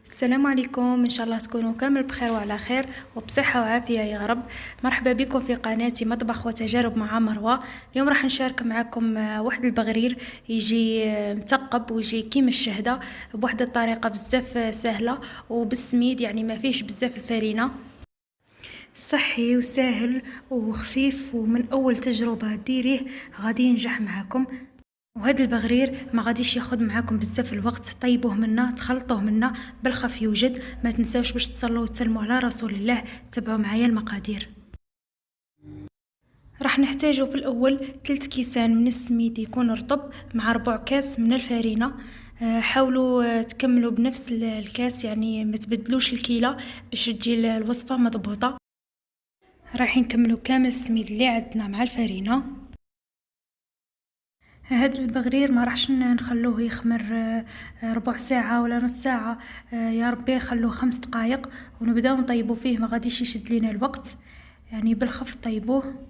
السلام عليكم، ان شاء الله تكونوا كامل بخير وعلى خير وبصحه وعافيه يا رب. مرحبا بكم في قناتي مطبخ وتجارب مع مروه. اليوم راح نشارك معكم واحد البغرير يجي مثقب ويجي كيما الشهده بواحد الطريقه بزاف سهله وبالسميد، يعني ما فيهش بزاف الفرينه. صحي وسهل وخفيف، ومن اول تجربه ديريه غادي ينجح معكم. وهذا البغرير ما غاديش ياخذ معاكم بزاف الوقت. طيبوه منا، تخلطوه منا بالخف يوجد. ما تنساوش باش تصلوا وتسلموا على رسول الله. تبعوا معايا المقادير. راح نحتاجوا في الاول 3 كيسان من السميد يكون رطب مع ربع كاس من الفرينه. حاولوا تكملوا بنفس الكاس، يعني ما تبدلوش الكيله باش تجي الوصفه مضبوطه. راح نكملوا كامل السميد اللي عندنا مع الفرينه. هاد البغرير ما راحش نخلوه يخمر ربع ساعة ولا نص ساعة. يا ربي خلوه 5 دقائق ونبداو نطيبو فيه، ما غاديش يشد لينا الوقت، يعني بالخف طيبوه.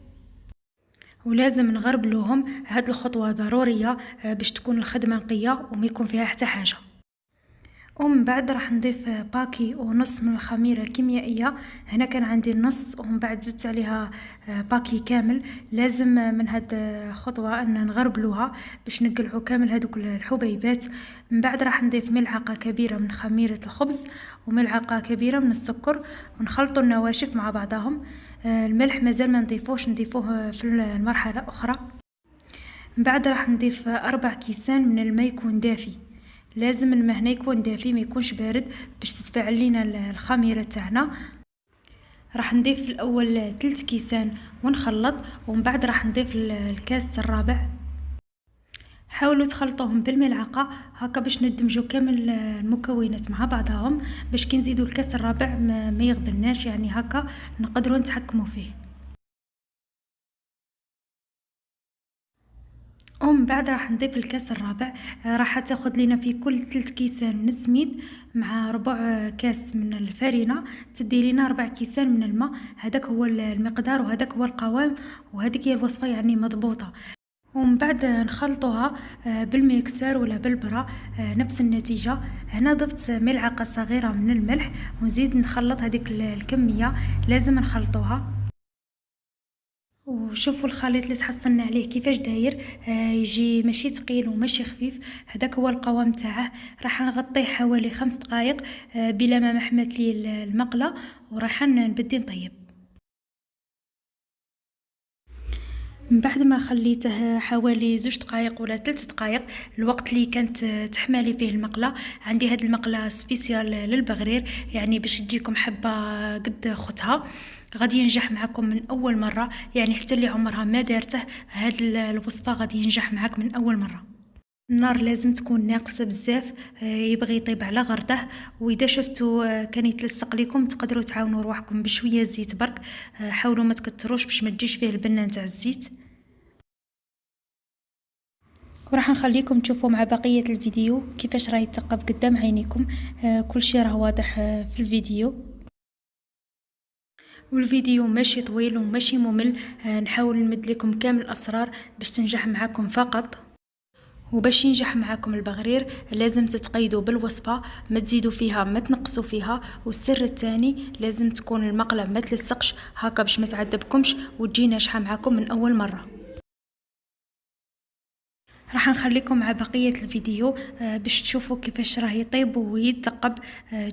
ولازم نغربلوهم، هاد الخطوة ضرورية باش تكون الخدمة نقية وما يكون فيها حتى حاجة. ومن بعد راح نضيف باكي ونص من الخميرة الكيميائية. هنا كان عندي النص، ومن بعد زدت عليها باكي كامل. لازم من هاد خطوة أن نغربلوها باش نقلعو كامل هادوك الحبيبات. من بعد راح نضيف ملعقة كبيرة من خميرة الخبز وملعقة كبيرة من السكر، ونخلطوا النواشف مع بعضهم. الملح مازال ما نضيفوش، نضيفوه في المرحلة أخرى. من بعد راح نضيف 4 كيسان من الماء يكون دافي. لازم الماء هنا يكون دافي، ما يكونش بارد باش تتفاعل لينا الخميره تاعنا. راح نضيف الاول 3 كيسان ونخلط، ومن بعد راح نضيف الكاس الرابع. حاولوا تخلطوهم بالملعقه هكا باش ندمجوا كامل المكونات مع بعضهم، باش كي نزيدوا الكاس الرابع ما يغبناش، يعني هكا نقدروا نتحكموا فيه. ومن بعد راح نضيف الكاس الرابع. راح تاخذ لنا في كل 3 كيسان من السميد مع ربع كاس من الفرينه، تدي لنا 4 كيسان من الماء. هذاك هو المقدار وهذاك هو القوام، وهذيك هي الوصفه يعني مضبوطه. ومن بعد نخلطوها بالميكسر ولا بالبرا، نفس النتيجه. هنا ضفت ملعقه صغيره من الملح ونزيد نخلط هذيك الكميه. لازم نخلطوها. وشوفوا الخليط اللي تحصلنا عليه كيفاش داير. يجي ماشي ثقيل وماشي خفيف، هذاك هو القوام تاعه. راح نغطيه حوالي 5 دقائق بلا ما محمت لي المقله، وراح نبدي نطيب. من بعد ما خليته حوالي 2 دقائق ولا 3 دقائق، الوقت اللي كانت تحمالي فيه المقله، عندي هاد المقله سبيسيال للبغرير، يعني باش تجيكم حبه قد خوتها. غادي ينجح معكم من اول مره، يعني حتى اللي عمرها ما دارته هاد الوصفه غادي ينجح معك من اول مره. النار لازم تكون ناقصه بزاف، يبغي يطيب على غرده. واذا شفتوا كان يتلصق لكم تقدروا تعاونوا روحكم بشويه زيت برك. حاولوا ما تكتروش باش ما تجيش فيه البنه نتاع الزيت. وراح نخليكم تشوفوا مع بقية الفيديو كيفاش راه يتثقب قدام عينيكم. كل شيء راه واضح في الفيديو. والفيديو ماشي طويل وماشي ممل. نحاول نمد لكم كامل الأسرار باش تنجح معاكم فقط. وباش ينجح معاكم البغرير لازم تتقيدوا بالوصفة، ما تزيدوا فيها ما تنقصوا فيها. والسر الثاني لازم تكون المقلة ما تلصقش هكا باش ما تعذبكمش وتجي ناجحة معاكم من أول مرة. راح نخليكم مع بقية الفيديو باش تشوفوا كيفاش راه يطيب ويتثقب.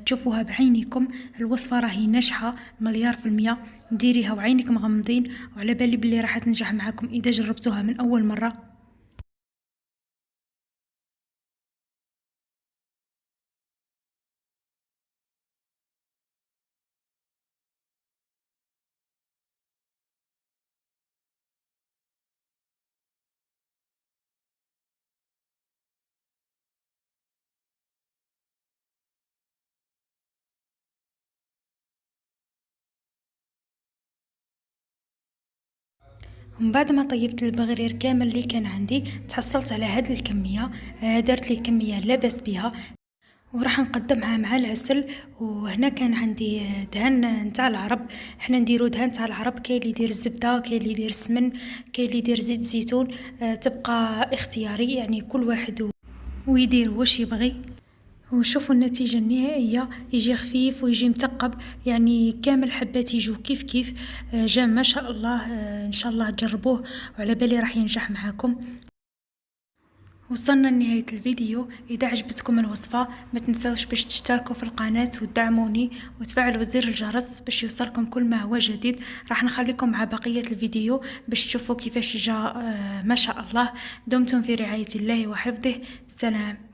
تشوفوها بعينيكم. الوصفة راهي ناجحة مليار في المية. ديريها وعينك مغمضين، وعلى بالي بلي راح تنجح معاكم إذا جربتوها من أول مرة. ومن بعد ما طيبت البغرير كامل اللي كان عندي، تحصلت على هاد الكمية. دارت لي كمية لا باس بها، وراح نقدمها مع العسل. وهنا كان عندي دهن نتاع العرب. احنا نديرو دهن تاع العرب، كاين اللي يدير الزبده، كاين اللي يدير السمن، كاين اللي يدير زيت زيتون. تبقى اختياري، يعني كل واحد ويدير واش يبغي. وشوفوا النتيجة النهائية، يجي خفيف ويجي مثقب، يعني كامل حبات يجوا كيف كيف. جا ما شاء الله. ان شاء الله تجربوه وعلى بالي راح ينجح معاكم. وصلنا لنهاية الفيديو. إذا عجبتكم الوصفة ما تنسوش باش تشتركوا في القناة وتدعموني وتفعلوا زر الجرس باش يوصلكم كل ما هو جديد. راح نخليكم مع بقية الفيديو باش تشوفوا كيفاش جا ما شاء الله. دمتم في رعاية الله وحفظه. سلام.